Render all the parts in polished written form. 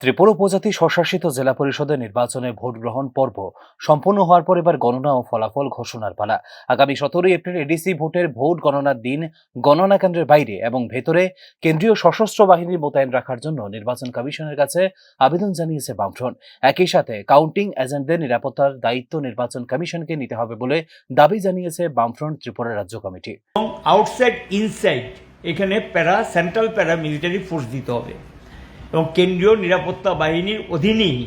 ত্রিপুরা উপজাতি স্বশাসিত জেলা পরিষদের নির্বাচনে ভোট গ্রহণ পর্ব সম্পন্ন হওয়ার পর এবার গণনা ও ফলাফল ঘোষণার পালা। আগামী 17 এপ্রিল এডিসি ভোটের ভোট গণনার দিন গণনা কেন্দ্রের বাইরে এবং ভেতরে কেন্দ্রীয় সশস্ত্র বাহিনী মোতায়েন রাখার জন্য নির্বাচন কমিশনের কাছে আবেদন জানিয়েছে বামফ্রন্ট। একই সাথে কাউন্টিং এজেন্টদের নিরাপত্তার দায়িত্ব নির্বাচন কমিশনকে নিতে হবে বলে দাবি জানিয়েছে বামফ্রন্ট ত্রিপুরা রাজ্য কমিটি। আউটসাইড ইনসাইড এখানে সেন্ট্রাল প্যারা মিলিটারি ফোর্স দিতে হবে এবং কেন্দ্রীয় নিরাপত্তা বাহিনীর অধীনেই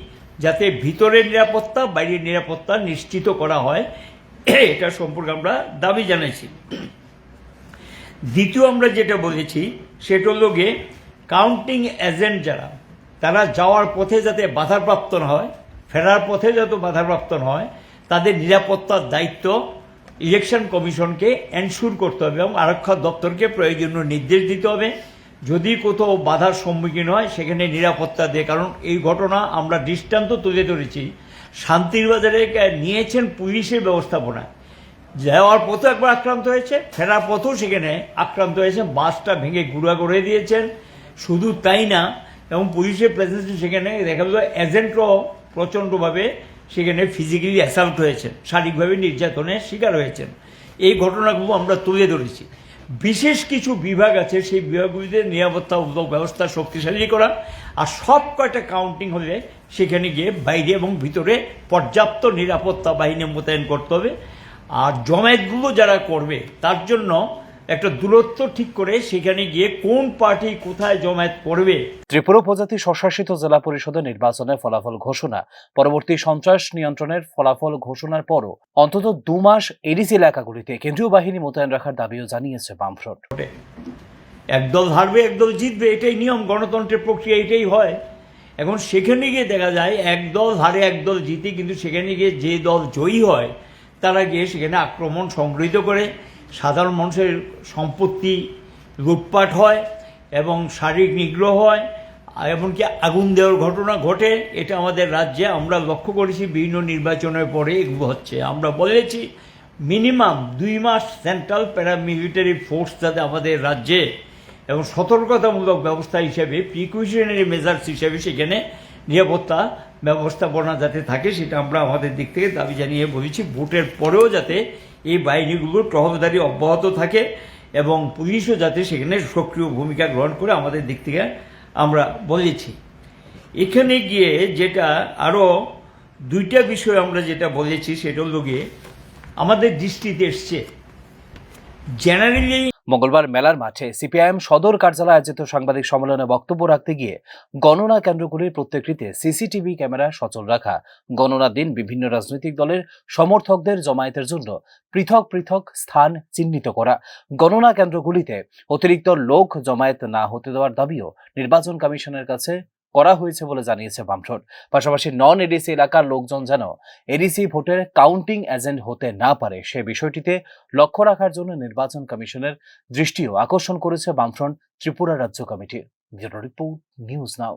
যাতে ভিতরের নিরাপত্তা বাইরের নিরাপত্তা নিশ্চিত করা হয়, এটা সম্পর্কে আমরা দাবি জানাইছি। দ্বিতীয় আমরা যেটা বলেছি সেটা হল গিয়ে কাউন্টিং এজেন্ট যারা তারা যাওয়ার পথে যাতে বাধাপ্রাপ্ত না হয়, ফেরার পথে যাতে বাধাপ্রাপ্ত না হয়, তাদের নিরাপত্তার দায়িত্ব ইলেকশন কমিশনকে এনশিওর করতে হবে এবং আরক্ষা দপ্তরকে প্রয়োজনীয় নির্দেশ দিতে হবে যদি কোথাও বাধার সম্মুখীন হয় সেখানে নিরাপত্তা দিয়ে। কারণ এই ঘটনা আমরা দৃষ্টান্ত তুলে ধরেছি, শান্তির বাজারে নিয়েছেন পুলিশের ব্যবস্থাপনা, যাওয়ার পথে একবার আক্রান্ত হয়েছে, ফেরার পথেও সেখানে আক্রান্ত হয়েছে, বাসটা ভেঙে গুঁড়া করে দিয়েছেন। শুধু তাই না, এবং পুলিশের প্রেজেন্স সেখানে দেখা গেল এজেন্টরাও প্রচণ্ডভাবে সেখানে ফিজিক্যালি অ্যাসাল্ট হয়েছেন, শারীরিকভাবে নির্যাতনের শিকার হয়েছেন। এই ঘটনাগুলো আমরা তুলে ধরেছি। বিশেষ কিছু বিভাগ আছে, সেই বিভাগগুলিতে নিরাপত্তা ব্যবস্থা শক্তিশালী করা, আর সব কয়টা কাউন্টিং হলে সেখানে গিয়ে বাইরে এবং ভিতরে পর্যাপ্ত নিরাপত্তা বাহিনী মোতায়েন করতে হবে। আর জমায়েতগুলো যারা করবে তার জন্য একটা দূরত্ব ঠিক করে সেখানে গিয়ে কোন পার্টি কোথায় জমায়েত করবে। ত্রিপুরা উপজাতি স্বশাসিত জেলা পরিষদের নির্বাচনের ফলাফল ঘোষণা, পরবর্তী সন্ত্রাস নিয়ন্ত্রণের ফলাফল ঘোষণার পরও অন্তত 2 মাস এডিসি এলাকাগুলিতে কেন্দ্রীয় বাহিনী মোতায়েন রাখার দাবিও জানিয়েছে বামফ্রন্ট। একদল হারবে একদল জিতবে, এটাই নিয়ম, গণতন্ত্রের প্রক্রিয়া এটাই হয়। এখন সেখানে গিয়ে দেখা যায় একদল হারে একদল জিতে, কিন্তু সেখানে গিয়ে যে দল জয়ী হয় তারা গিয়ে সেখানে আক্রমণ সংগৃহীত করে, সাধারণ মানুষের সম্পত্তি লুটপাট হয় এবং শারীরিক নিগ্রহ হয়, এমনকি আগুন দেওয়ার ঘটনা ঘটে। এটা আমাদের রাজ্যে আমরা লক্ষ্য করেছি, বিভিন্ন নির্বাচনের পরে এগুলো হচ্ছে। আমরা বলেছি মিনিমাম 2 মাস সেন্ট্রাল প্যারামিলিটারি ফোর্স যাতে আমাদের রাজ্যে এবং সতর্কতামূলক ব্যবস্থা হিসেবে প্রিকশনারি মেজার্স হিসেবে সেখানে নিরাপত্তা ব্যবস্থাপনা যাতে থাকে, সেটা আমরা আমাদের দিক থেকে দাবি জানিয়ে বলেছি। ভোটের পরেও যাতে এই বাহিনীগুলোর টহলদারি অব্যাহত থাকে এবং পুলিশও যাতে সেখানে সক্রিয় ভূমিকা গ্রহণ করে, আমাদের দিক থেকে আমরা বলেছি। এখানে গিয়ে যেটা আরও 2টা বিষয় আমরা যেটা বলেছি সেটা হল গিয়ে আমাদের দৃষ্টিতে এসছে জেনারেলি। মঙ্গলবার মেলার মাঠে সিপিআইএম সদর কার্যালয়ে আয়োজিত সাংবাদিক সম্মেলনে বক্তব্য রাখতে গিয়ে গণনা কেন্দ্রগুলির প্রত্যেকটিতে সিসিটিভি ক্যামেরা সচল রাখা, গণনার দিন বিভিন্ন রাজনৈতিক দলের সমর্থকদের জমায়েতের জন্য পৃথক পৃথক স্থান চিহ্নিত করা, গণনা কেন্দ্রগুলিতে অতিরিক্ত লোক জমায়েত না হতে দেওয়ার দাবিও নির্বাচন কমিশনের কাছে করা হয়েছে বলে জানিয়েছে বামফ্রন্ট। পাশাপাশি নন এডিসি এলাকার লোকজন যেন এডিসি ভোটের কাউন্টিং এজেন্ট হতে না পারে সে বিষয়টিতে লক্ষ্য রাখার জন্য নির্বাচন কমিশনের দৃষ্টিও আকর্ষণ করেছে বামফ্রন্ট ত্রিপুরা রাজ্য কমিটির। Bureau report, news now.